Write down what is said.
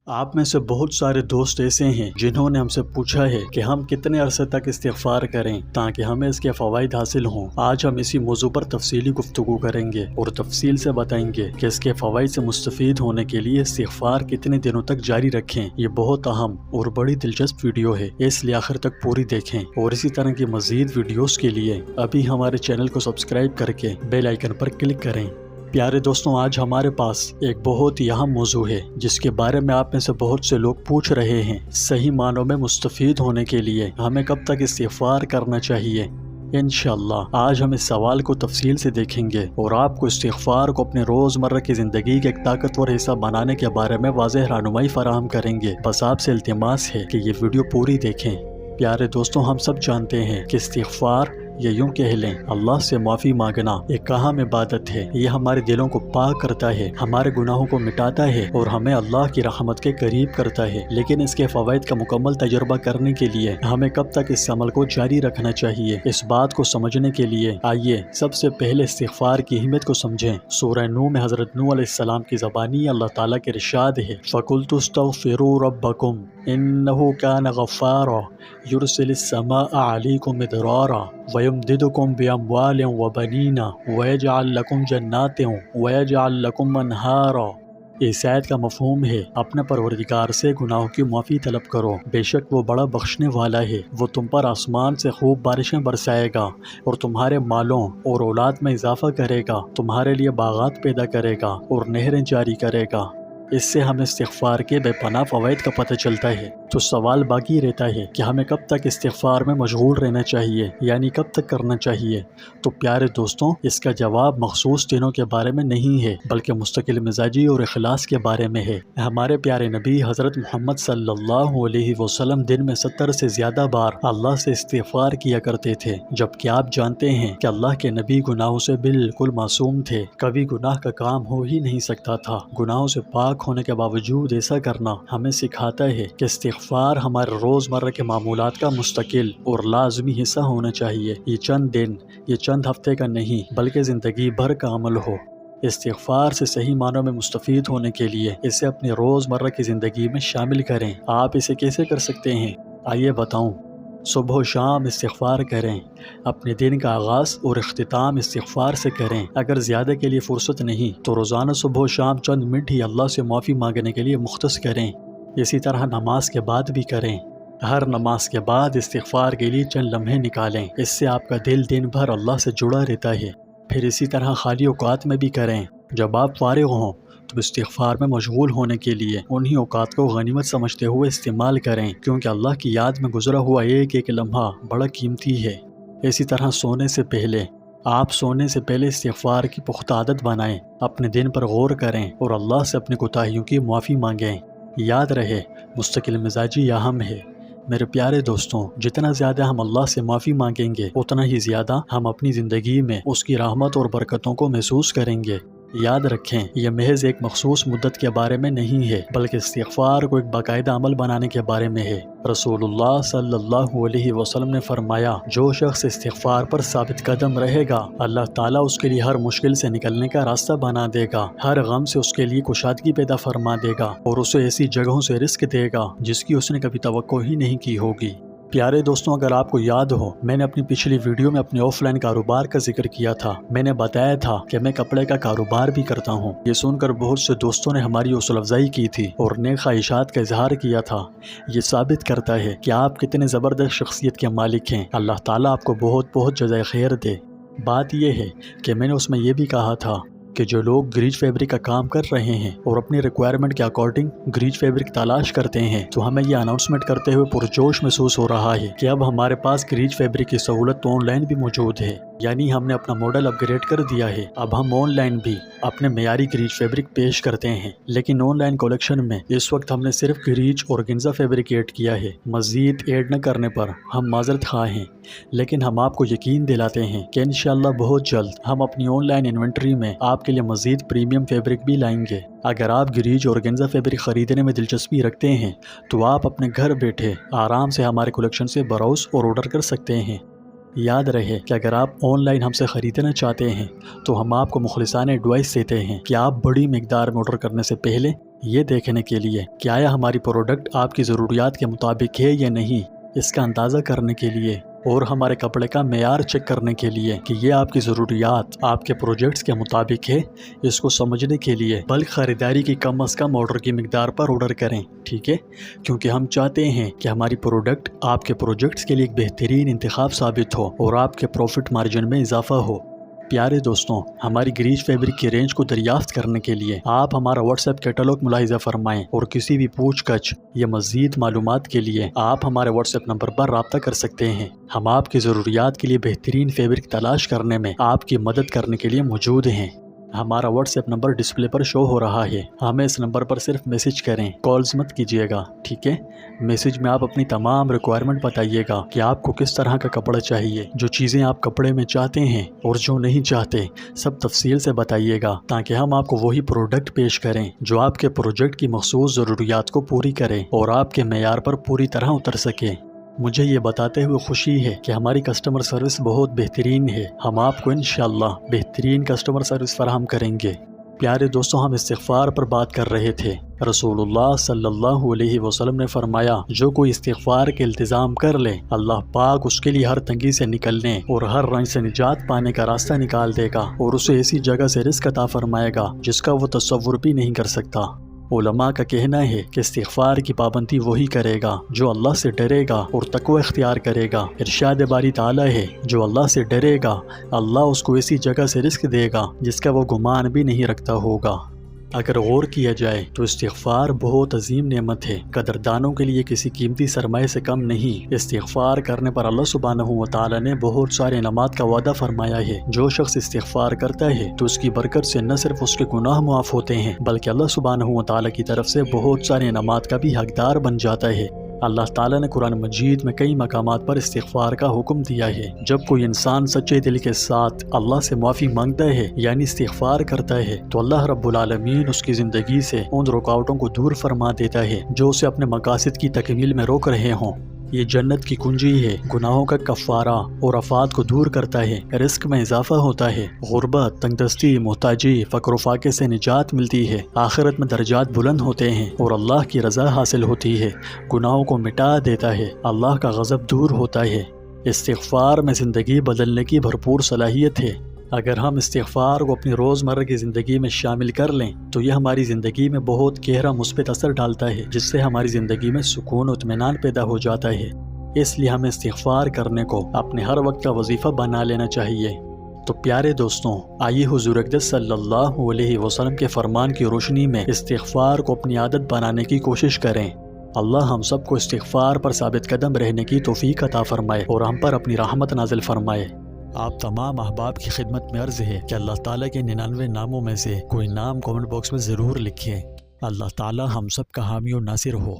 آپ میں سے بہت سارے دوست ایسے ہیں جنہوں نے ہم سے پوچھا ہے کہ ہم کتنے عرصے تک استغفار کریں تاکہ ہمیں اس کے فوائد حاصل ہوں۔ آج ہم اسی موضوع پر تفصیلی گفتگو کریں گے اور تفصیل سے بتائیں گے کہ اس کے فوائد سے مستفید ہونے کے لیے استغفار کتنے دنوں تک جاری رکھیں۔ یہ بہت اہم اور بڑی دلچسپ ویڈیو ہے، اس لیے آخر تک پوری دیکھیں اور اسی طرح کی مزید ویڈیوز کے لیے ابھی ہمارے چینل کو سبسکرائب کر کے بیل آئیکن پر کلک کریں۔ پیارے دوستوں، آج ہمارے پاس ایک بہت ہی اہم موضوع ہے جس کے بارے میں آپ میں سے بہت سے لوگ پوچھ رہے ہیں۔ صحیح معنوں میں مستفید ہونے کے لیے ہمیں کب تک استغفار کرنا چاہیے؟ انشاءاللہ آج ہم اس سوال کو تفصیل سے دیکھیں گے اور آپ کو استغفار کو اپنے روزمرہ کی زندگی کے ایک طاقتور حصہ بنانے کے بارے میں واضح رہنمائی فراہم کریں گے۔ بس آپ سے التماس ہے کہ یہ ویڈیو پوری دیکھیں۔ پیارے دوستوں، ہم سب جانتے ہیں کہ استغفار یا یوں کہہ لیں اللہ سے معافی مانگنا ایک اہم عبادت ہے۔ یہ ہمارے دلوں کو پاک کرتا ہے، ہمارے گناہوں کو مٹاتا ہے اور ہمیں اللہ کی رحمت کے قریب کرتا ہے۔ لیکن اس کے فوائد کا مکمل تجربہ کرنے کے لیے ہمیں کب تک اس عمل کو جاری رکھنا چاہیے؟ اس بات کو سمجھنے کے لیے آئیے سب سے پہلے استغفار کی اہمیت کو سمجھیں۔ سورہ نوح میں حضرت نوح علیہ السلام کی زبانی اللہ تعالیٰ کے ارشاد ہے، فَقُلْتُ اسْتَغْفِرُوا رَبَّكُمْ إِنَّهُ كَانَ غَفَّارًا يُرْسِلِ السَّمَاءَ عَلَيْكُمْ مِدْرَارًا وَيُمْدِدْكُمْ بِأَمْوَالٍ وَبَنِينَ وَيَجْعَلْ لَكُمْ جَنَّاتٍ وَيَجْعَلْ لَكُمْ أَنْهَارًا۔ اس آیت کا مفہوم ہے اپنے پروردگار سے گناہوں کی معافی طلب کرو، بے شک وہ بڑا بخشنے والا ہے۔ وہ تم پر آسمان سے خوب بارشیں برسائے گا اور تمہارے مالوں اور اولاد میں اضافہ کرے گا، تمہارے لیے باغات پیدا کرے گا اور نہریں جاری کرے گا۔ اس سے ہمیں استغفار کے بے پناہ فوائد کا پتہ چلتا ہے۔ تو سوال باقی رہتا ہے کہ ہمیں کب تک استغفار میں مشغول رہنا چاہیے، یعنی کب تک کرنا چاہیے؟ تو پیارے دوستوں، اس کا جواب مخصوص دنوں کے بارے میں نہیں ہے بلکہ مستقل مزاجی اور اخلاص کے بارے میں ہے۔ ہمارے پیارے نبی حضرت محمد صلی اللہ علیہ وسلم دن میں 70 سے زیادہ بار اللہ سے استغفار کیا کرتے تھے، جبکہ آپ جانتے ہیں کہ اللہ کے نبی گناہوں سے بالکل معصوم تھے، کبھی گناہ کا کام ہو ہی نہیں سکتا تھا۔ گناہوں سے پاک ہونے کے باوجود ایسا کرنا ہمیں سکھاتا ہے کہ استغفار ہمارے روزمرہ کے معمولات کا مستقل اور لازمی حصہ ہونا چاہیے۔ یہ چند دن، یہ چند ہفتے کا نہیں بلکہ زندگی بھر کا عمل ہو۔ استغفار سے صحیح معنوں میں مستفید ہونے کے لیے اسے اپنی روزمرہ کی زندگی میں شامل کریں۔ آپ اسے کیسے کر سکتے ہیں؟ آئیے بتاؤں۔ صبح و شام استغفار کریں، اپنے دن کا آغاز اور اختتام استغفار سے کریں۔ اگر زیادہ کے لیے فرصت نہیں تو روزانہ صبح و شام چند منٹ ہی اللہ سے معافی مانگنے کے لیے مختص کریں۔ اسی طرح نماز کے بعد بھی کریں۔ ہر نماز کے بعد استغفار کے لیے چند لمحے نکالیں، اس سے آپ کا دل دن بھر اللہ سے جڑا رہتا ہے۔ پھر اسی طرح خالی اوقات میں بھی کریں۔ جب آپ فارغ ہوں تو استغفار میں مشغول ہونے کے لیے انہی اوقات کو غنیمت سمجھتے ہوئے استعمال کریں، کیونکہ اللہ کی یاد میں گزرا ہوا ایک ایک لمحہ بڑا قیمتی ہے۔ اسی طرح سونے سے پہلے آپ سونے سے پہلے استغفار کی پختہ عادت بنائیں، اپنے دن پر غور کریں اور اللہ سے اپنی کوتاہیوں کی معافی مانگیں۔ یاد رہے، مستقل مزاجی اہم ہے۔ میرے پیارے دوستوں، جتنا زیادہ ہم اللہ سے معافی مانگیں گے اتنا ہی زیادہ ہم اپنی زندگی میں اس کی رحمت اور برکتوں کو محسوس کریں گے۔ یاد رکھیں، یہ محض ایک مخصوص مدت کے بارے میں نہیں ہے بلکہ استغفار کو ایک باقاعدہ عمل بنانے کے بارے میں ہے۔ رسول اللہ صلی اللہ علیہ وسلم نے فرمایا، جو شخص استغفار پر ثابت قدم رہے گا اللہ تعالیٰ اس کے لیے ہر مشکل سے نکلنے کا راستہ بنا دے گا، ہر غم سے اس کے لیے کشادگی پیدا فرما دے گا اور اسے ایسی جگہوں سے رزق دے گا جس کی اس نے کبھی توقع ہی نہیں کی ہوگی۔ پیارے دوستوں، اگر آپ کو یاد ہو، میں نے اپنی پچھلی ویڈیو میں اپنے آف لائن کاروبار کا ذکر کیا تھا۔ میں نے بتایا تھا کہ میں کپڑے کا کاروبار بھی کرتا ہوں۔ یہ سن کر بہت سے دوستوں نے ہماری حوصلہ افزائی کی تھی اور نیک خواہشات کا اظہار کیا تھا۔ یہ ثابت کرتا ہے کہ آپ کتنے زبردست شخصیت کے مالک ہیں۔ اللہ تعالیٰ آپ کو بہت بہت جزائے خیر دے۔ بات یہ ہے کہ میں نے اس میں یہ بھی کہا تھا کہ جو لوگ گریج فیبرک کا کام کر رہے ہیں اور اپنی ریکوائرمنٹ کے اکارڈنگ گریج فیبرک تلاش کرتے ہیں تو ہمیں یہ اناؤنسمنٹ کرتے ہوئے پرجوش محسوس ہو رہا ہے کہ اب ہمارے پاس گریج فیبرک کی سہولت تو آن لائن بھی موجود ہے، یعنی ہم نے اپنا ماڈل اپ گریڈ کر دیا ہے۔ اب ہم آن لائن بھی اپنے معیاری گریج فیبرک پیش کرتے ہیں، لیکن آن لائن کلیکشن میں اس وقت ہم نے صرف گریج اور گنزا فیبرک ایڈ کیا ہے۔ مزید ایڈ نہ کرنے پر ہم معذرت خواہ ہیں، لیکن ہم آپ کو یقین دلاتے ہیں کہ انشاءاللہ بہت جلد ہم اپنی آن لائن انوینٹری میں آپ کے لیے مزید پریمیم فیبرک بھی لائیں گے۔ اگر آپ گریج اور گنزا فیبرک خریدنے میں دلچسپی رکھتے ہیں تو آپ اپنے گھر بیٹھے آرام سے ہمارے کلیکشن سے براؤز اور آرڈر کر سکتے ہیں۔ یاد رہے کہ اگر آپ آن لائن ہم سے خریدنا چاہتے ہیں تو ہم آپ کو مخلصانہ ایڈوائس دیتے ہیں کہ آپ بڑی مقدار میں آرڈر کرنے سے پہلے یہ دیکھنے کے لیے کہ آیا ہماری پروڈکٹ آپ کی ضروریات کے مطابق ہے یا نہیں، اس کا اندازہ کرنے کے لیے، اور ہمارے کپڑے کا معیار چیک کرنے کے لیے کہ یہ آپ کی ضروریات آپ کے پروجیکٹس کے مطابق ہے، اس کو سمجھنے کے لیے بلک خریداری کی کم از کم آرڈر کی مقدار پر آرڈر کریں، ٹھیک ہے؟ کیونکہ ہم چاہتے ہیں کہ ہماری پروڈکٹ آپ کے پروجیکٹس کے لیے ایک بہترین انتخاب ثابت ہو اور آپ کے پروفٹ مارجن میں اضافہ ہو۔ پیارے دوستوں، ہماری گریج فیبرک کی رینج کو دریافت کرنے کے لیے آپ ہمارا واٹس ایپ کیٹلاگ ملاحظہ فرمائیں، اور کسی بھی پوچھ گچھ یا مزید معلومات کے لیے آپ ہمارے واٹس ایپ نمبر پر رابطہ کر سکتے ہیں۔ ہم آپ کی ضروریات کے لیے بہترین فیبرک تلاش کرنے میں آپ کی مدد کرنے کے لیے موجود ہیں۔ ہمارا واٹس ایپ نمبر ڈسپلے پر شو ہو رہا ہے، ہمیں اس نمبر پر صرف میسج کریں، کالز مت کیجیے گا، ٹھیک ہے؟ میسج میں آپ اپنی تمام ریکوائرمنٹ بتائیے گا کہ آپ کو کس طرح کا کپڑا چاہیے، جو چیزیں آپ کپڑے میں چاہتے ہیں اور جو نہیں چاہتے، سب تفصیل سے بتائیے گا، تاکہ ہم آپ کو وہی پروڈکٹ پیش کریں جو آپ کے پروجیکٹ کی مخصوص ضروریات کو پوری کرے اور آپ کے معیار پر پوری طرح اتر سکے۔ مجھے یہ بتاتے ہوئے خوشی ہے کہ ہماری کسٹمر سروس بہت بہترین ہے، ہم آپ کو انشاءاللہ بہترین کسٹمر سروس فراہم کریں گے۔ پیارے دوستوں، ہم استغفار پر بات کر رہے تھے۔ رسول اللہ صلی اللہ علیہ وسلم نے فرمایا، جو کوئی استغفار کے التزام کر لے، اللہ پاک اس کے لیے ہر تنگی سے نکلنے اور ہر رنج سے نجات پانے کا راستہ نکال دے گا، اور اسے ایسی جگہ سے رزق عطا فرمائے گا جس کا وہ تصور بھی نہیں کر سکتا۔ علماء کا کہنا ہے کہ استغفار کی پابندی وہی کرے گا جو اللہ سے ڈرے گا اور تقوی اختیار کرے گا۔ ارشاد باری تعالیٰ ہے، جو اللہ سے ڈرے گا اللہ اس کو ایسی جگہ سے رزق دے گا جس کا وہ گمان بھی نہیں رکھتا ہوگا۔ اگر غور کیا جائے تو استغفار بہت عظیم نعمت ہے، قدردانوں کے لیے کسی قیمتی سرمایہ سے کم نہیں۔ استغفار کرنے پر اللہ سبحانہ و تعالیٰ نے بہت سارے انعامات کا وعدہ فرمایا ہے۔ جو شخص استغفار کرتا ہے تو اس کی برکت سے نہ صرف اس کے گناہ معاف ہوتے ہیں، بلکہ اللہ سبحانہ و تعالیٰ کی طرف سے بہت سارے انعامات کا بھی حقدار بن جاتا ہے۔ اللہ تعالیٰ نے قرآن مجید میں کئی مقامات پر استغفار کا حکم دیا ہے۔ جب کوئی انسان سچے دل کے ساتھ اللہ سے معافی مانگتا ہے، یعنی استغفار کرتا ہے، تو اللہ رب العالمین اس کی زندگی سے ان رکاوٹوں کو دور فرما دیتا ہے جو اسے اپنے مقاصد کی تکمیل میں روک رہے ہوں۔ یہ جنت کی کنجی ہے، گناہوں کا کفارہ اور آفات کو دور کرتا ہے، رزق میں اضافہ ہوتا ہے، غربت، تنگدستی، محتاجی، فقر و فاقے سے نجات ملتی ہے، آخرت میں درجات بلند ہوتے ہیں اور اللہ کی رضا حاصل ہوتی ہے، گناہوں کو مٹا دیتا ہے، اللہ کا غضب دور ہوتا ہے۔ استغفار میں زندگی بدلنے کی بھرپور صلاحیت ہے۔ اگر ہم استغفار کو اپنی روزمرہ کی زندگی میں شامل کر لیں تو یہ ہماری زندگی میں بہت گہرا مثبت اثر ڈالتا ہے، جس سے ہماری زندگی میں سکون و اطمینان پیدا ہو جاتا ہے۔ اس لیے ہمیں استغفار کرنے کو اپنے ہر وقت کا وظیفہ بنا لینا چاہیے۔ تو پیارے دوستوں، آئیے حضور اقدس صلی اللہ علیہ وسلم کے فرمان کی روشنی میں استغفار کو اپنی عادت بنانے کی کوشش کریں۔ اللہ ہم سب کو استغفار پر ثابت قدم رہنے کی توفیق عطا فرمائے اور ہم پر اپنی رحمت نازل فرمائے۔ آپ تمام احباب کی خدمت میں عرض ہے کہ اللہ تعالیٰ کے 99 ناموں میں سے کوئی نام کامنٹ باکس میں ضرور لکھیں۔ اللہ تعالیٰ ہم سب کا حامی و ناصر ہو۔